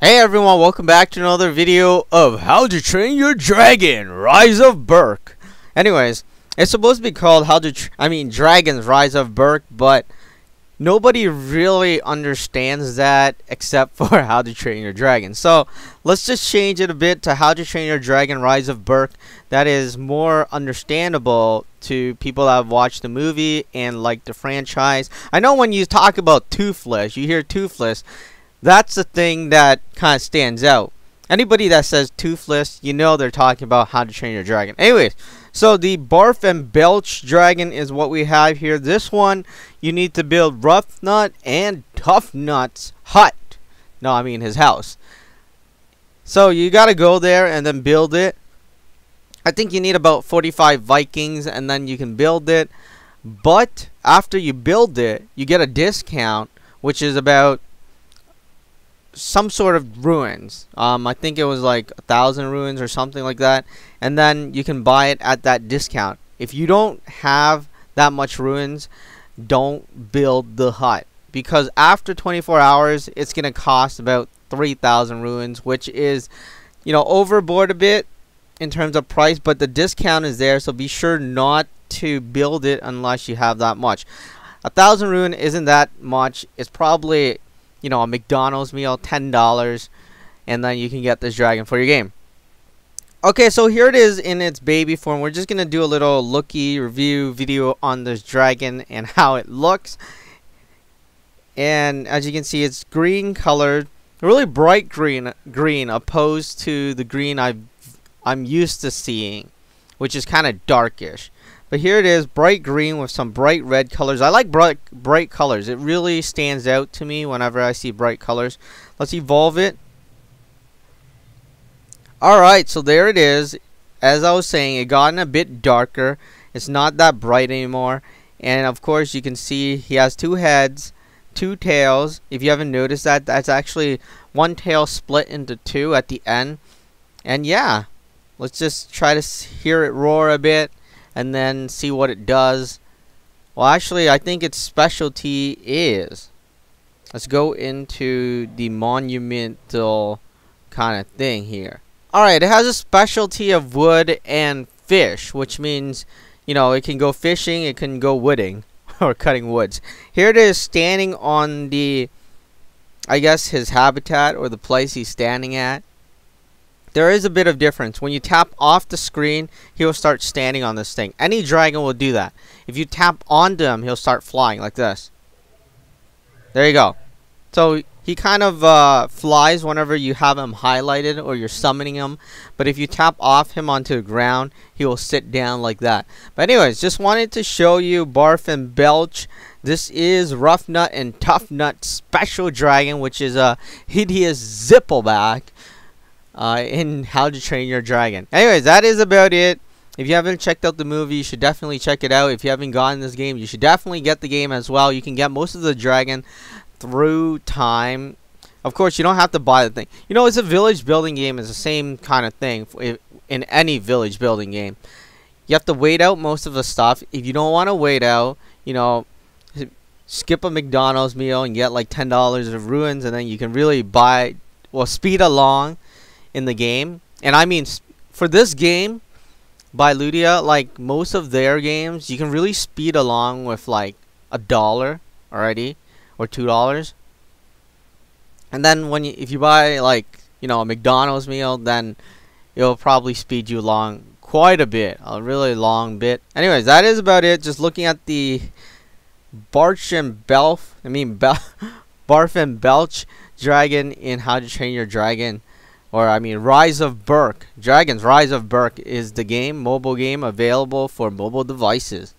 Hey everyone, welcome back to another video of How to Train Your Dragon, Rise of Berk. Anyways, it's supposed to be called Dragons Rise of Berk, but nobody really understands that except for How to Train Your Dragon. So, let's just change it a bit to How to Train Your Dragon, Rise of Berk. That is more understandable to people that have watched the movie and like the franchise. I know when you talk about Toothless, you hear Toothless. That's the thing that kind of stands out. Anybody that says Toothless, you know they're talking about How to Train Your Dragon. Anyways, so the Barf and Belch dragon is what we have here. This one, you need to build Rough Nut and Tough Nut's hut. No, I mean his house. So you gotta go there and then build it. I think you need about 45 Vikings and then you can build it. But after you build it, you get a discount, which is about some sort of ruins. I think it was like 1,000 ruins or something like that, and then you can buy it at that discount. If you don't have that much ruins, don't build the hut, because after 24 hours it's gonna cost about 3,000 ruins, which is, you know, overboard a bit in terms of price, but the discount is there, so be sure not to build it unless you have that much. 1,000 ruin isn't that much. It's probably, you know, a McDonald's meal, $10, and then you can get this dragon for your game. Okay, so here it is in its baby form. We're just gonna do a little looky review video on this dragon and how it looks. And as you can see, it's green colored, really bright green opposed to the green I'm used to seeing, which is kind of darkish. But here it is, bright green with some bright red colors. I like bright colors. It really stands out to me whenever I see bright colors. Let's evolve it. Alright, so there it is. As I was saying, it gotten a bit darker. It's not that bright anymore. And of course, you can see he has 2 heads, 2 tails. If you haven't noticed that, that's actually 1 tail split into 2 at the end. And yeah, let's just try to hear it roar a bit and then see what it does. Well, actually, I think its specialty is, let's go into the monumental kind of thing here. Alright, it has a specialty of wood and fish, which means, you know, it can go fishing, it can go wooding, or cutting woods. Here it is standing on the, I guess, his habitat, or the place he's standing at. There is a bit of difference. When you tap off the screen, he will start standing on this thing. Any dragon will do that. If you tap onto him, he'll start flying like this. There you go. So he kind of flies whenever you have him highlighted or you're summoning him. But if you tap off him onto the ground, he will sit down like that. But anyways, just wanted to show you Barf and Belch. This is Rough Nut and Tough Nut Special Dragon, which is a hideous zippleback. In How to Train Your Dragon. Anyways, that is about it. If you haven't checked out the movie, you should definitely check it out. If you haven't gotten this game, you should definitely get the game as well. You can get most of the dragon through time. Of course, you don't have to buy the thing. You know, it's a village building game. It's the same kind of thing in any village building game. You have to wait out most of the stuff. If you don't want to wait out, you know, skip a McDonald's meal and get like $10 of ruins, and then you can really buy, well, speed along in the game. And I mean, for this game by Ludia, like most of their games, you can really speed along with like $1 already, or $2. And then when if you buy, like, you know, a McDonald's meal, then it'll probably speed you along quite a bit, a really long bit. Anyways, that is about it. Just looking at the Barf and Belch dragon in How to Train Your Dragon. Or, I mean, Rise of Berk. Dragons Rise of Berk is the game, mobile game, available for mobile devices.